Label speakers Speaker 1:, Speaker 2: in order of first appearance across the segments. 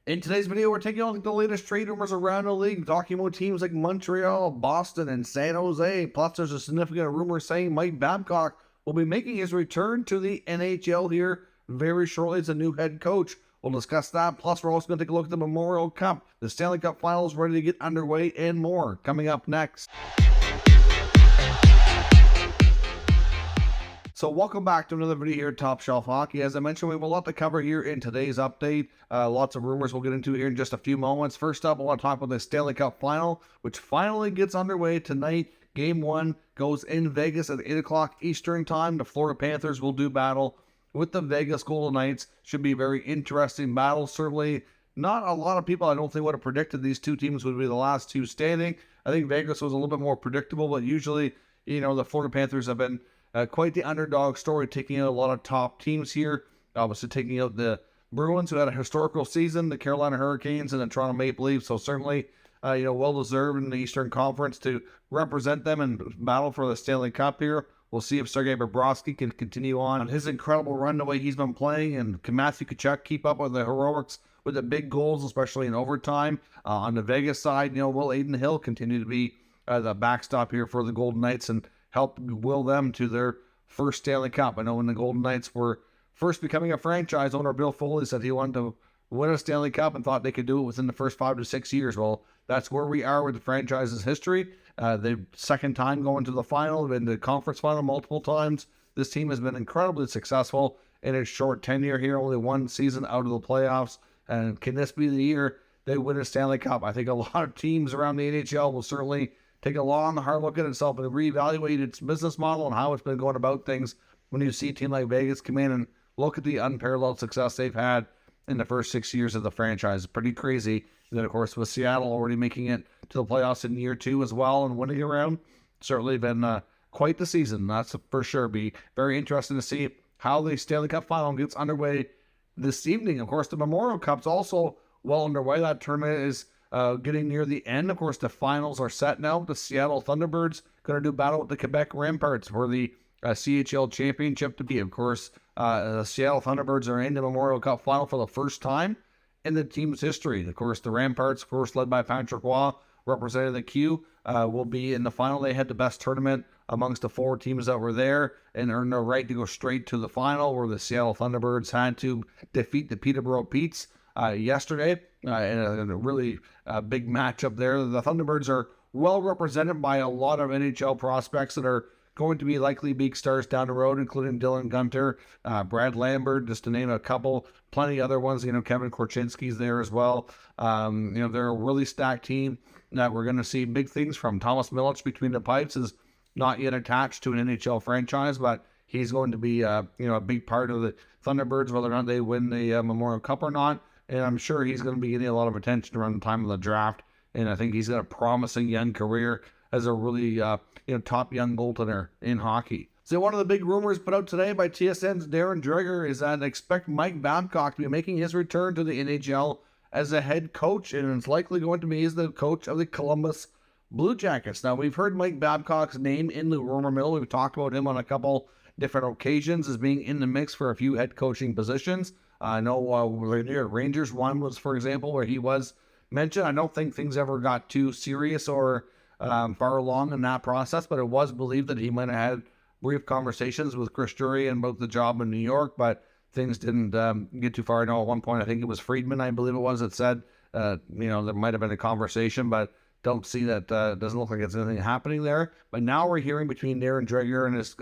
Speaker 1: In today's video, we're taking a look at the latest trade rumors around the league, talking about teams like Montreal, Boston, and San Jose. Plus, there's a significant rumor saying Mike Babcock will be making his return to the NHL here very shortly as a new head coach. We'll discuss that. Plus, we're also going to take a look at the Memorial Cup, the Stanley Cup Finals ready to get underway, and more coming up next. So welcome back to another video here at Top Shelf Hockey. As I mentioned, we have a lot to cover here in today's update. Lots of rumors we'll get into here in just a few moments. First up, I want to talk about the Stanley Cup Final, which finally gets underway tonight. Game 1 goes in Vegas at 8 o'clock Eastern Time. The Florida Panthers will do battle with the Vegas Golden Knights. Should be a very interesting battle. Certainly not a lot of people, I don't think, would have predicted these two teams would be the last two standing. I think Vegas was a little bit more predictable, but usually, the Florida Panthers have been quite the underdog story, taking out a lot of top teams here. Obviously taking out the Bruins, who had a historical season, the Carolina Hurricanes, and the Toronto Maple Leafs. So certainly, well-deserved in the Eastern Conference to represent them and battle for the Stanley Cup here. We'll see if Sergei Bobrovsky can continue on his incredible run the way he's been playing, and can Matthew Tkachuk keep up with the heroics with the big goals, especially in overtime. On the Vegas side, will Adin Hill continue to be the backstop here for the Golden Knights and help will them to their first Stanley Cup? I know when the Golden Knights were first becoming a franchise, owner Bill Foley said he wanted to win a Stanley Cup and thought they could do it within the first 5 to 6 years. Well, that's where we are with the franchise's history. The second time going to the final, been to the conference final multiple times. This team has been incredibly successful in its short tenure here, only one season out of the playoffs. And can this be the year they win a Stanley Cup? I think a lot of teams around the NHL will certainly take a long, hard look at itself and reevaluate its business model and how it's been going about things when you see a team like Vegas come in and look at the unparalleled success they've had in the first 6 years of the franchise. It's pretty crazy. And then, of course, with Seattle already making it to the playoffs in year 2 as well and winning around, certainly been quite the season. That's for sure. Be very interesting to see how the Stanley Cup Final gets underway this evening. Of course, the Memorial Cup's also well underway. That tournament is getting near the end. Of course, the finals are set now. The Seattle Thunderbirds going to do battle with the Quebec Ramparts for the CHL championship to be. Of course, the Seattle Thunderbirds are in the Memorial Cup Final for the first time in the team's history. Of course, the Ramparts, of course, led by Patrick Roy, representing the Q, will be in the final. They had the best tournament amongst the 4 teams that were there and earned the right to go straight to the final, where the Seattle Thunderbirds had to defeat the Peterborough Petes yesterday in a really big matchup there. The Thunderbirds are well represented by a lot of NHL prospects that are going to be likely big stars down the road, including Dylan Gunter, Brad Lambert, just to name a couple. Plenty other ones, Kevin Korchinski's there as well. They're a really stacked team that we're going to see big things from. Thomas Milic between the pipes is not yet attached to an NHL franchise, but he's going to be a big part of the Thunderbirds, whether or not they win the Memorial Cup or not. And I'm sure he's going to be getting a lot of attention around the time of the draft. And I think he's got a promising young career as a really top young goaltender in hockey. So one of the big rumors put out today by TSN's Darren Dreger is that expect Mike Babcock to be making his return to the NHL as a head coach, and it's likely going to be as the coach of the Columbus Blue Jackets. Now, we've heard Mike Babcock's name in the rumor mill. We've talked about him on a couple different occasions as being in the mix for a few head coaching positions. I know the New York Rangers one was, for example, where he was mentioned. I don't think things ever got too serious or far along in that process, but it was believed that he might have had brief conversations with Chris Drury about the job in New York, but things didn't get too far. I know at one point, I think it was Friedman, I believe it was, that said, there might have been a conversation, but don't see that. Doesn't look like it's anything happening there. But now we're hearing between Darren Dreger and his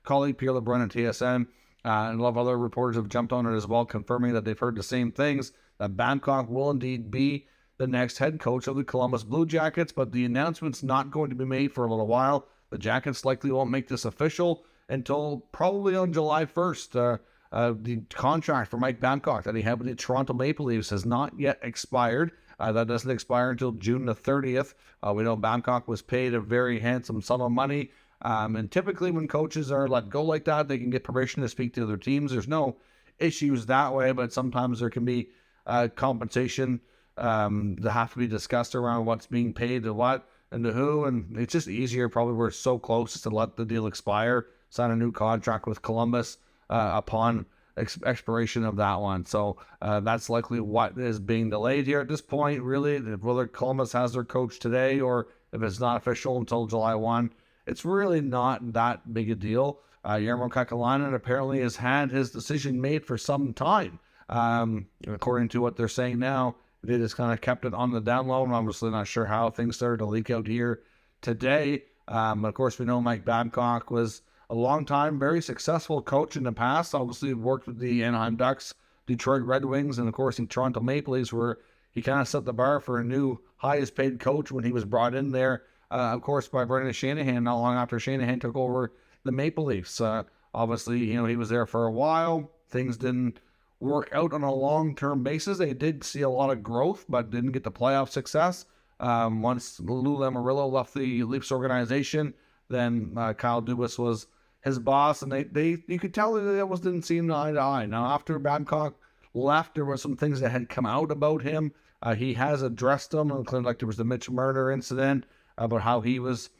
Speaker 1: colleague Pierre LeBrun at TSN, and a lot of other reporters have jumped on it as well, confirming that they've heard the same things, that Babcock will indeed be the next head coach of the Columbus Blue Jackets, but the announcement's not going to be made for a little while. The Jackets likely won't make this official until probably on July 1st. The contract for Mike Babcock that he had with the Toronto Maple Leafs has not yet expired. That doesn't expire until June the 30th. We know Babcock was paid a very handsome sum of money. And typically when coaches are let go like that, they can get permission to speak to other teams. There's no issues that way, but sometimes there can be compensation that have to be discussed around what's being paid to what and to who. And it's just easier, probably we're so close, to let the deal expire, sign a new contract with Columbus upon expiration of that one. So that's likely what is being delayed here at this point, really. Whether Columbus has their coach today or if it's not official until July 1, it's really not that big a deal. Jarmo Kekalainen apparently has had his decision made for some time. According to what they're saying now, they just kind of kept it on the down low. I'm obviously not sure how things started to leak out here today. Of course, we know Mike Babcock was a long time, very successful coach in the past. Obviously worked with the Anaheim Ducks, Detroit Red Wings, and of course the Toronto Maple Leafs, where he kind of set the bar for a new highest paid coach when he was brought in there, of course, by Brendan Shanahan, not long after Shanahan took over the Maple Leafs. Obviously, he was there for a while. Things didn't work out on a long-term basis. They did see a lot of growth, but didn't get the playoff success. Once Lou Lamoriello left the Leafs organization, then Kyle Dubas was his boss, and they you could tell that it didn't seem eye to eye. Now, after Babcock left, there were some things that had come out about him. He has addressed them, including like there was the Mitch Marner incident about how he was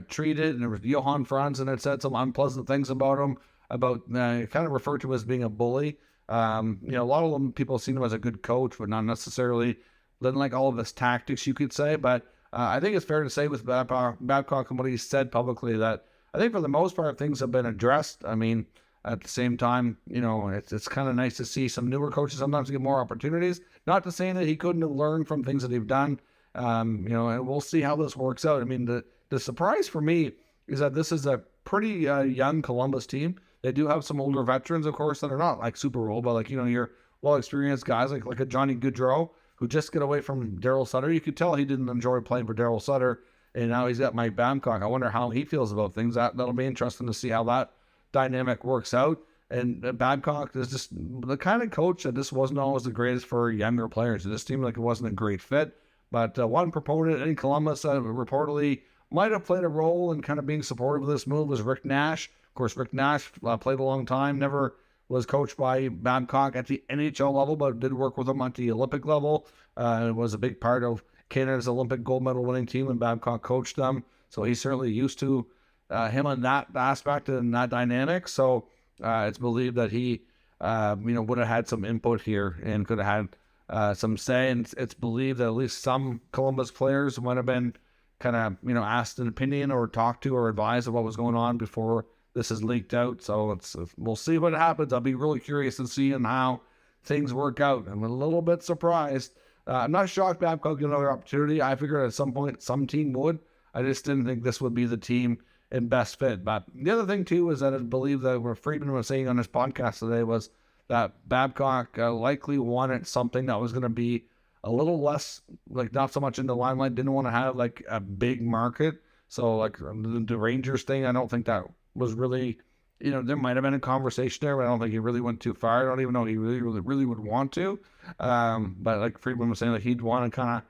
Speaker 1: treated, and there was Johan Franzen had said some unpleasant things about him, about kind of referred to as being a bully. A lot of them people seen him as a good coach, but not necessarily didn't like all of his tactics, you could say. But I think it's fair to say with Babcock and what he said publicly that I think for the most part things have been addressed. I mean, at the same time, it's kind of nice to see some newer coaches sometimes get more opportunities. Not to say that he couldn't have learned from things that he've done, and we'll see how this works out. I mean, the surprise for me is that this is a pretty young Columbus team. They do have some older veterans, of course, that are not like super old, but like, your well-experienced guys like a Johnny Gaudreau, who just got away from Daryl Sutter. You could tell he didn't enjoy playing for Daryl Sutter, and now he's got Mike Babcock. I wonder how he feels about things. That'll be interesting to see how that dynamic works out. And Babcock is just the kind of coach that just wasn't always the greatest for younger players. It just seemed like it wasn't a great fit. But one proponent in Columbus reportedly might have played a role in kind of being supportive of this move was Rick Nash. Of course, Rick Nash played a long time, never was coached by Babcock at the NHL level, but did work with him at the Olympic level. It was a big part of Canada's Olympic gold medal winning team when Babcock coached them. So he's certainly used to him in that aspect and that dynamic. So it's believed that he, would have had some input here and could have had some say. And it's believed that at least some Columbus players might have been kind of, asked an opinion or talked to or advised of what was going on before this is leaked out. So we'll see what happens. I'll be really curious to see how things work out. I'm a little bit surprised. I'm not shocked Babcock get another opportunity. I figured at some point some team would. I just didn't think this would be the team in best fit. But the other thing too is that I believe that what Friedman was saying on his podcast today was that Babcock likely wanted something that was going to be a little less, like not so much in the limelight, didn't want to have like a big market. So like the Rangers thing, I don't think that was really, there might have been a conversation there, but I don't think he really went too far. I don't even know if he really would want to. But like Friedman was saying, like he'd want to kind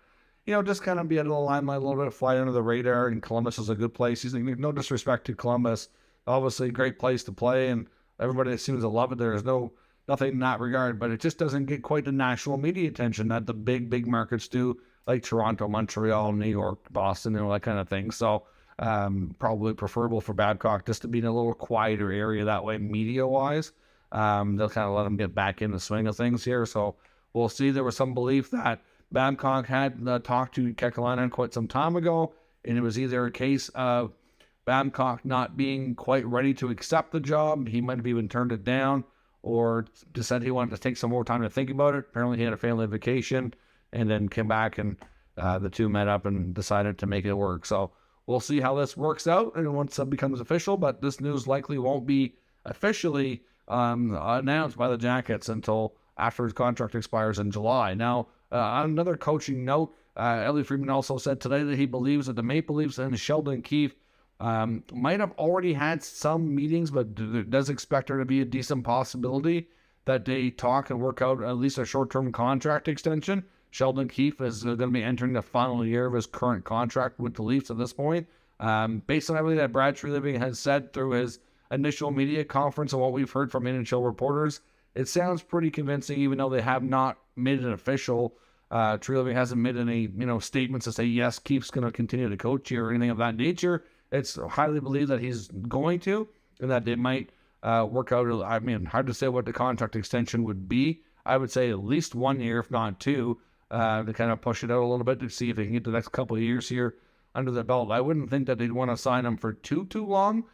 Speaker 1: of, just kind of be out of the limelight a little bit, fly under the radar, and Columbus is a good place. He's like, no disrespect to Columbus, obviously a great place to play, and everybody seems to love it. There's nothing in that regard, but it just doesn't get quite the national media attention that the big markets do, like Toronto, Montreal, New York, Boston, that kind of thing. So probably preferable for Babcock just to be in a little quieter area that way, media-wise. They'll kind of let him get back in the swing of things here. So we'll see. There was some belief that Babcock had talked to Kekalainen quite some time ago, and it was either a case of Babcock not being quite ready to accept the job. He might have even turned it down, or just said he wanted to take some more time to think about it. Apparently he had a family vacation and then came back, and the two met up and decided to make it work. So we'll see how this works out and once it becomes official, but this news likely won't be officially announced by the Jackets until after his contract expires in July. Now, on another coaching note, Elliotte Friedman also said today that he believes that the Maple Leafs and Sheldon Keefe might have already had some meetings, but does expect there to be a decent possibility that they talk and work out at least a short-term contract extension. Sheldon Keefe is going to be entering the final year of his current contract with the Leafs at this point. Based on everything that Brad Treliving has said through his initial media conference and what we've heard from NHL reporters, it sounds pretty convincing, even though they have not made it official. Treliving hasn't made any statements to say, yes, Keefe's going to continue to coach here or anything of that nature. It's highly believed that he's going to, and that they might work out. I mean, hard to say what the contract extension would be. I would say at least 1 year, if not 2, to kind of push it out a little bit to see if they can get the next couple of years here under the belt. I wouldn't think that they'd want to sign him for too long,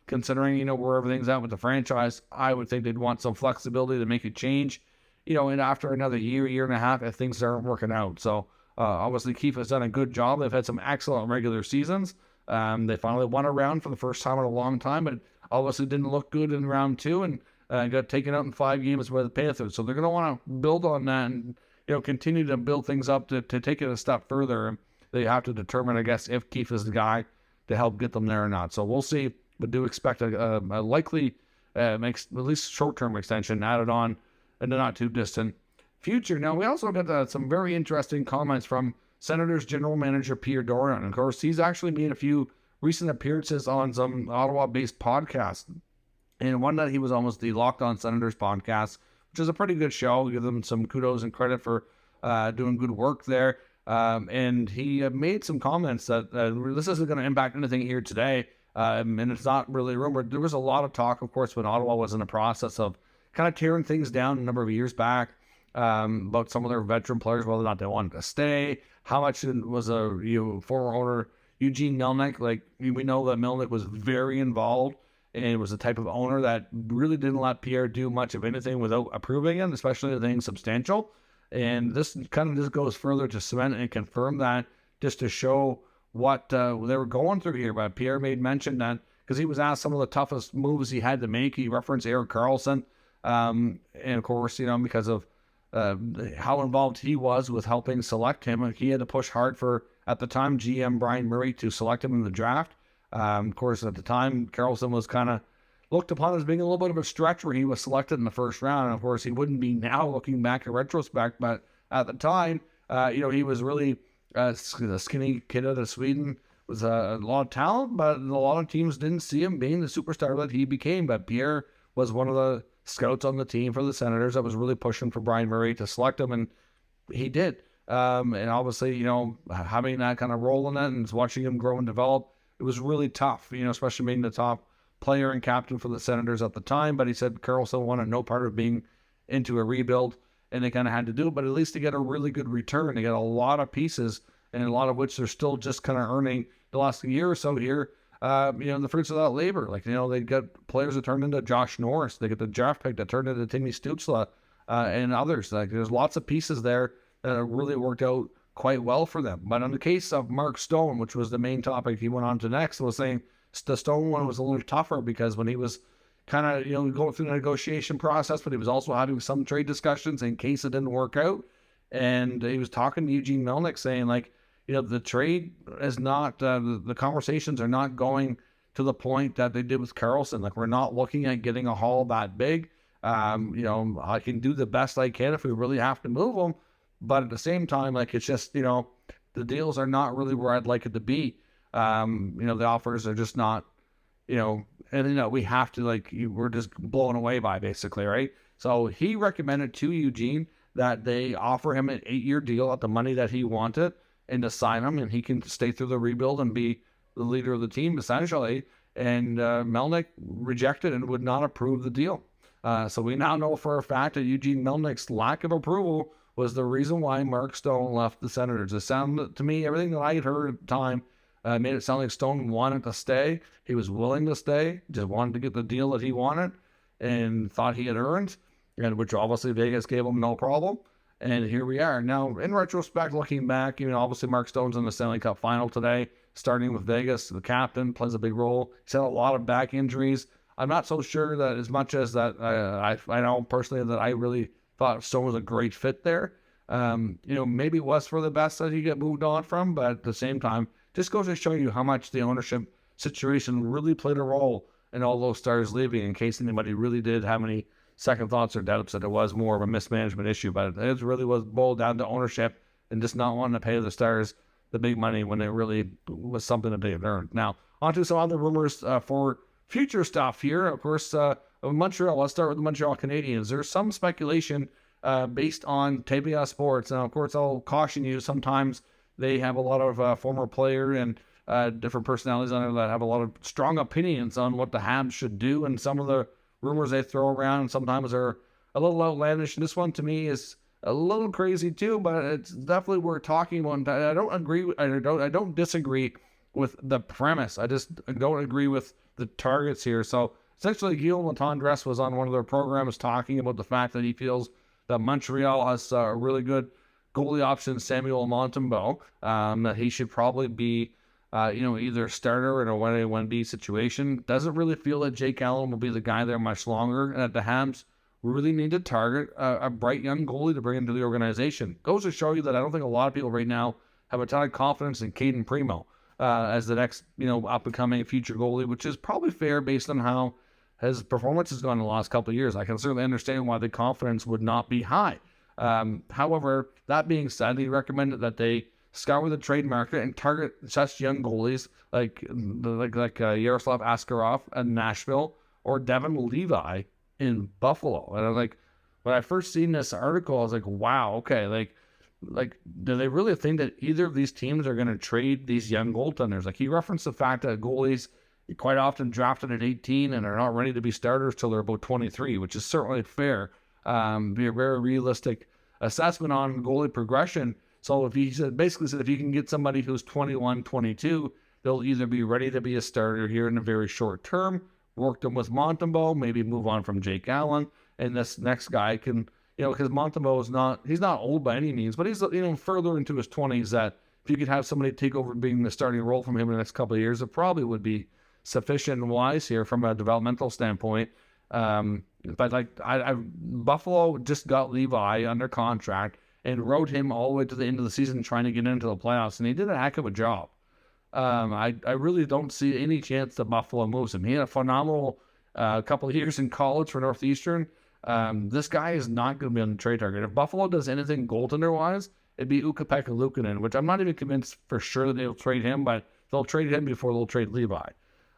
Speaker 1: considering, where everything's at with the franchise. I would think they'd want some flexibility to make a change, and after another year and a half, if things aren't working out. So, obviously, Keefe has done a good job. They've had some excellent regular seasons. They finally won a round for the first time in a long time, but obviously didn't look good in round 2 and got taken out in 5 games by the Panthers. So they're going to want to build on that and, continue to build things up to take it a step further. They have to determine, I guess, if Keefe is the guy to help get them there or not. So we'll see, but do expect a likely, at least short-term extension added on in the not-too-distant future. Now, we also got some very interesting comments from Senators General Manager Pierre Dorion. Of course, he's actually made a few recent appearances on some Ottawa-based podcasts. And one that he was on was the Locked On Senators podcast, which is a pretty good show. Give them some kudos and credit for doing good work there. And he made some comments that this isn't going to impact anything here today. And it's not really rumored. There was a lot of talk, of course, when Ottawa was in the process of kind of tearing things down a number of years back about some of their veteran players, whether or not they wanted to stay. How much was a former owner Eugene Melnyk? Like, we know that Melnyk was very involved and was the type of owner that really didn't let Pierre do much of anything without approving it, especially anything substantial. And this kind of just goes further to cement and confirm that, just to show what they were going through here. But Pierre made mention that, because he was asked some of the toughest moves he had to make. He referenced Erik Karlsson, and of course, because of how involved he was with helping select him. He had to push hard for, at the time, GM Brian Murray to select him in the draft. Of course, at the time, Karlsson was kind of looked upon as being a little bit of a stretch where he was selected in the first round. And of course, he wouldn't be now looking back in retrospect, but at the time, he was really a skinny kid out of Sweden with a lot of talent, but a lot of teams didn't see him being the superstar that he became. But Pierre was one of the scouts on the team for the Senators that was really pushing for Brian Murray to select him, and he did. And obviously, having that kind of role in it and watching him grow and develop, it was really tough, especially being the top player and captain for the Senators at the time. But he said Karlsson wanted no part of being into a rebuild, and they kind of had to do it, but at least to get a really good return. They got a lot of pieces, and a lot of which they're still just kind of earning the last year or so here, the fruits of that labor. Like, they got players that turned into Josh Norris. They get the draft pick that turned into Timmy Stützle, and others. Like, there's lots of pieces there that really worked out quite well for them. But in the case of Mark Stone, which was the main topic he went on to next, was saying the Stone one was a little tougher because when he was kind of, going through the negotiation process, but he was also having some trade discussions in case it didn't work out. And he was talking to Eugene Melnyk saying, like, the trade is not, the conversations are not going to the point that they did with Karlsson. Like, we're not looking at getting a haul that big. I can do the best I can if we really have to move them. But at the same time, like, it's just, the deals are not really where I'd like it to be. The offers are just not, and, we have to, like, we're just blown away by, basically, right? So he recommended to Eugene that they offer him an 8-year deal at the money that he wanted and to sign him, and he can stay through the rebuild and be the leader of the team, essentially. And Melnyk rejected and would not approve the deal. So we now know for a fact that Eugene Melnyk's lack of approval was the reason why Mark Stone left the Senators. It sounded to me, everything that I had heard at the time, made it sound like Stone wanted to stay. He was willing to stay, just wanted to get the deal that he wanted and thought he had earned, and which obviously Vegas gave him no problem. And here we are. Now, in retrospect, looking back, obviously Mark Stone's in the Stanley Cup final today, starting with Vegas. The captain plays a big role. He's had a lot of back injuries. I'm not so sure that as much as that I know personally that I really thought Stone was a great fit there. Maybe it was for the best that he got moved on from, but at the same time, just goes to show you how much the ownership situation really played a role in all those stars leaving, in case anybody really did have any second thoughts or doubts that it was more of a mismanagement issue. But it really was boiled down to ownership and just not wanting to pay the stars the big money when it really was something that they had earned. Now, on to some other rumors for future stuff here. Of course, Montreal, let's start with the Montreal Canadiens. There's some speculation based on TBS Sports. Now, of course, I'll caution you, sometimes they have a lot of former player and different personalities on there that have a lot of strong opinions on what the Habs should do, and some of the rumors they throw around sometimes are a little outlandish. And this one to me is a little crazy too, but it's definitely worth talking about. I don't disagree with the premise. I just don't agree with the targets here. So essentially, Guillaume Latendresse was on one of their programs talking about the fact that he feels that Montreal has a really good goalie option, Samuel Montembeault, that he should probably be, either starter in a 1A/1B situation. Doesn't really feel that Jake Allen will be the guy there much longer, and that the Habs really need to target a bright young goalie to bring into the organization. Goes to show you that I don't think a lot of people right now have a ton of confidence in Caden Primo as the next, up-and-coming future goalie, which is probably fair based on how his performance has gone in the last couple of years. I can certainly understand why the confidence would not be high. However, that being said, he recommended that they scour the trade market and target such young goalies like Yaroslav Askarov in Nashville or Devin Levi in Buffalo. And I'm like, when I first seen this article, I was like, wow, okay, like, do they really think that either of these teams are going to trade these young goaltenders? Like, he referenced the fact that goalies quite often drafted at 18 and are not ready to be starters till they're about 23, which is certainly fair. Be a very realistic assessment on goalie progression. So if he basically said if you can get somebody who's 21, 22, they'll either be ready to be a starter here in a very short term, work them with Montembeault, maybe move on from Jake Allen, and this next guy can, because Montembeault he's not old by any means, but he's, further into his 20s, that if you could have somebody take over being the starting role from him in the next couple of years, it probably would be sufficient and wise here from a developmental standpoint. But Buffalo just got Levi under contract and rode him all the way to the end of the season trying to get into the playoffs, and he did a heck of a job. I really don't see any chance that Buffalo moves him. He had a phenomenal couple of years in college for Northeastern. This guy is not going to be on the trade target. If Buffalo does anything goaltender-wise, it'd be Ukko-Pekka Luukkonen, which I'm not even convinced for sure that they'll trade him, but they'll trade him before they'll trade Levi.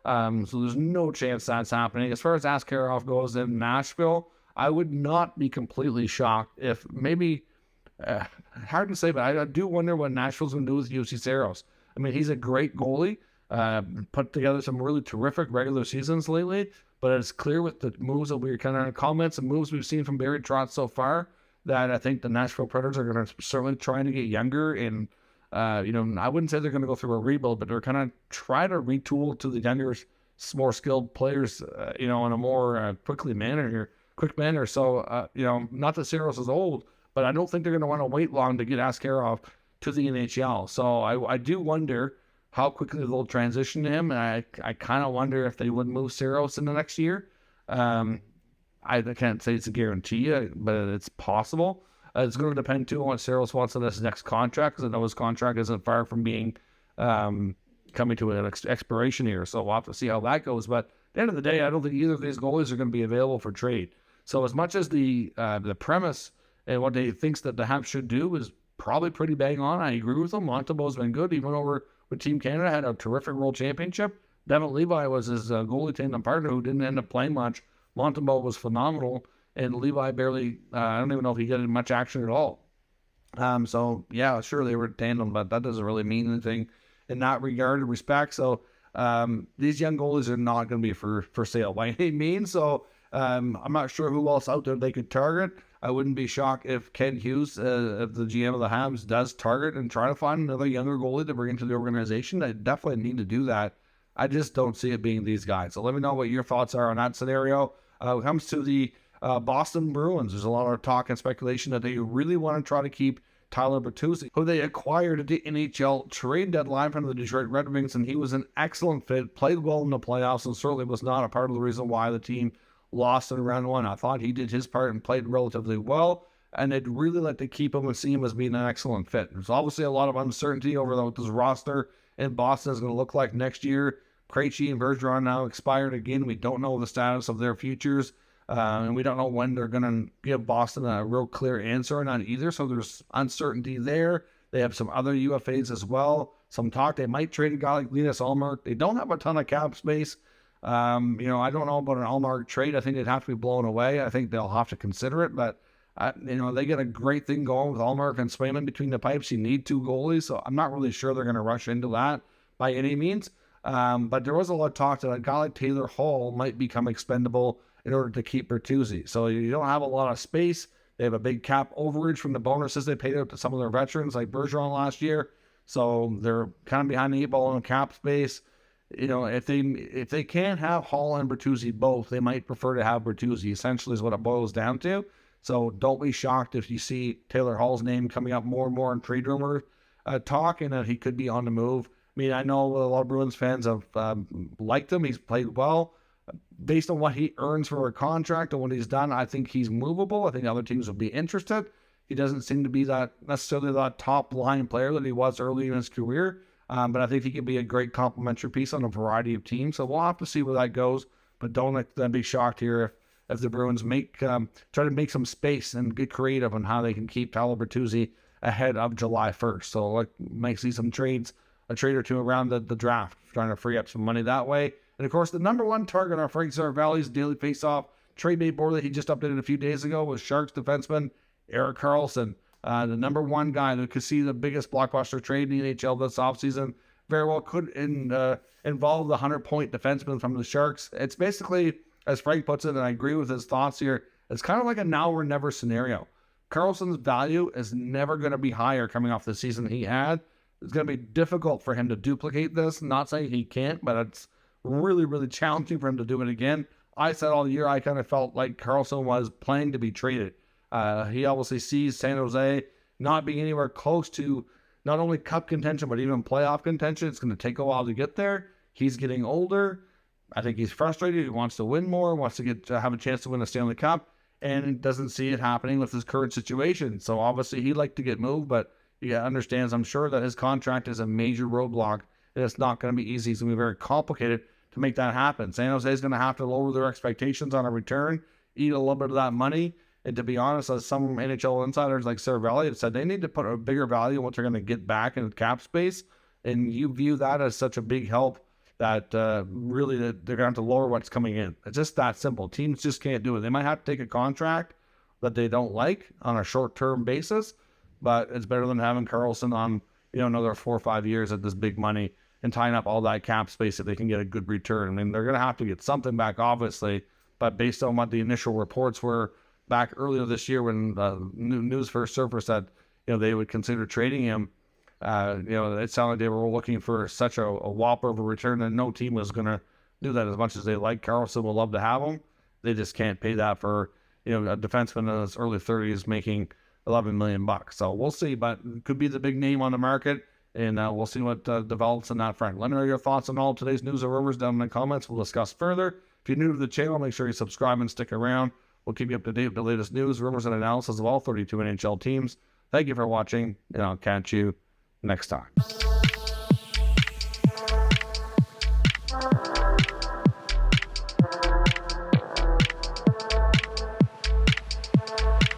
Speaker 1: So there's no chance that's happening. As far as Askarov goes in Nashville, I would not be completely shocked if maybe, hard to say, but I do wonder what Nashville's going to do with UC Saros. I mean, he's a great goalie, put together some really terrific regular seasons lately, but it's clear with the moves that we're kind of comments and moves we've seen from Barry Trotz so far that I think the Nashville Predators are going to certainly trying to get younger and, I wouldn't say they're going to go through a rebuild, but they're kind of try to retool to the younger, more skilled players, in a more quick manner. So, not that Saros is old, but I don't think they're going to want to wait long to get Askarov to the NHL. So I do wonder how quickly they'll transition to him, and I kind of wonder if they would move Saros in the next year. I can't say it's a guarantee, but it's possible. It's going to depend, too, on what Saros wants in this next contract, because I know his contract isn't far from being coming to an expiration here, so we'll have to see how that goes. But at the end of the day, I don't think either of these goalies are going to be available for trade. So as much as the premise and what they thinks that the Habs should do is probably pretty bang on, I agree with them. Montembeault's been good. He went over with Team Canada, had a terrific World Championship. Devin Levi was his goalie tandem partner who didn't end up playing much. Montembeault was phenomenal, and Levi barely, I don't even know if he got much action at all. So, yeah, sure, they were tandem, but that doesn't really mean anything in that regard and respect. So, these young goalies are not going to be for sale by any means. So, I'm not sure who else out there they could target. I wouldn't be shocked if Ken Hughes, if the GM of the Habs, does target and try to find another younger goalie to bring into the organization. They definitely need to do that. I just don't see it being these guys. So let me know what your thoughts are on that scenario. When it comes to the Boston Bruins, there's a lot of talk and speculation that they really want to try to keep Tyler Bertuzzi, who they acquired at the NHL trade deadline from the Detroit Red Wings, and he was an excellent fit, played well in the playoffs, and certainly was not a part of the reason why the team lost in round one. I thought he did his part and played relatively well, and they'd really like to keep him and see him as being an excellent fit. There's obviously a lot of uncertainty over what this roster in Boston is going to look like next year. Krejci and Bergeron now expired again. We don't know the status of their futures, and we don't know when they're going to give Boston a real clear answer on that either, so there's uncertainty there. They have some other UFAs as well. Some talk they might trade a guy like Linus Ullmark. They don't have a ton of cap space. I don't know about an Allmark trade. I think they'd have to be blown away. I think they'll have to consider it, but they get a great thing going with Allmark and Swayman between the pipes. You need two goalies, so I'm not really sure they're going to rush into that. by any means. But there was a lot of talk that a guy like Taylor Hall might become expendable in order to keep Bertuzzi. So you don't have a lot of space. They have a big cap overage from the bonuses they paid out to some of their veterans like Bergeron last year. So they're kind of behind the 8 ball in cap space. You know, if they can't have Hall and Bertuzzi both, they might prefer to have Bertuzzi, essentially is what it boils down to. So don't be shocked if you see Taylor Hall's name coming up more and more in trade rumor talk, and that he could be on the move. I mean, I know a lot of Bruins fans have liked him. He's played well. Based on what he earns for a contract and what he's done, I think he's movable. I think other teams will be interested. He doesn't seem to be necessarily that top line player that he was early in his career. But I think he could be a great complementary piece on a variety of teams. So we'll have to see where that goes. But don't be shocked here if the Bruins try to make some space and get creative on how they can keep Tyler Bertuzzi ahead of July 1st. So might see some trades, a trade or two around the draft, trying to free up some money that way. And of course, the number one target on Frank Saravalli's daily faceoff trade bait board that he just updated a few days ago was Sharks defenseman Erik Karlsson. The number one guy that could see the biggest blockbuster trade in the NHL this offseason very well could involve the 100-point defenseman from the Sharks. It's basically, as Frank puts it, and I agree with his thoughts here, it's kind of like a now or never scenario. Karlsson's value is never going to be higher coming off the season he had. It's going to be difficult for him to duplicate this. Not saying he can't, but it's really, really challenging for him to do it again. I said all year I kind of felt like Karlsson was playing to be traded. He obviously sees San Jose not being anywhere close to not only cup contention, but even playoff contention. It's going to take a while to get there. He's getting older. I think he's frustrated. He wants to win more, wants to have a chance to win a Stanley Cup, and doesn't see it happening with his current situation. So obviously he'd like to get moved, but he understands, I'm sure, that his contract is a major roadblock, and it's not going to be easy. It's going to be very complicated to make that happen. San Jose is going to have to lower their expectations on a return, eat a little bit of that money. And to be honest, as some NHL insiders like Saravalli have said, they need to put a bigger value on what they're going to get back in cap space. And you view that as such a big help that really they're going to have to lower what's coming in. It's just that simple. Teams just can't do it. They might have to take a contract that they don't like on a short-term basis, but it's better than having Karlsson on another 4 or 5 years at this big money and tying up all that cap space if they can get a good return. I mean, they're going to have to get something back, obviously, but based on what the initial reports were back earlier this year when news first surfaced that they would consider trading him, it sounded like they were looking for such a whopper of a return that no team was going to do that as much as they like. Karlsson will love to have him. They just can't pay that for a defenseman in his early 30s making $11 million. So we'll see, but it could be the big name on the market, and we'll see what develops in that front. Let me know your thoughts on all today's news or rumors down in the comments. We'll discuss further. If you're new to the channel, make sure you subscribe and stick around. We'll keep you up to date with the latest news, rumors, and analysis of all 32 NHL teams. Thank you for watching, and I'll catch you next time.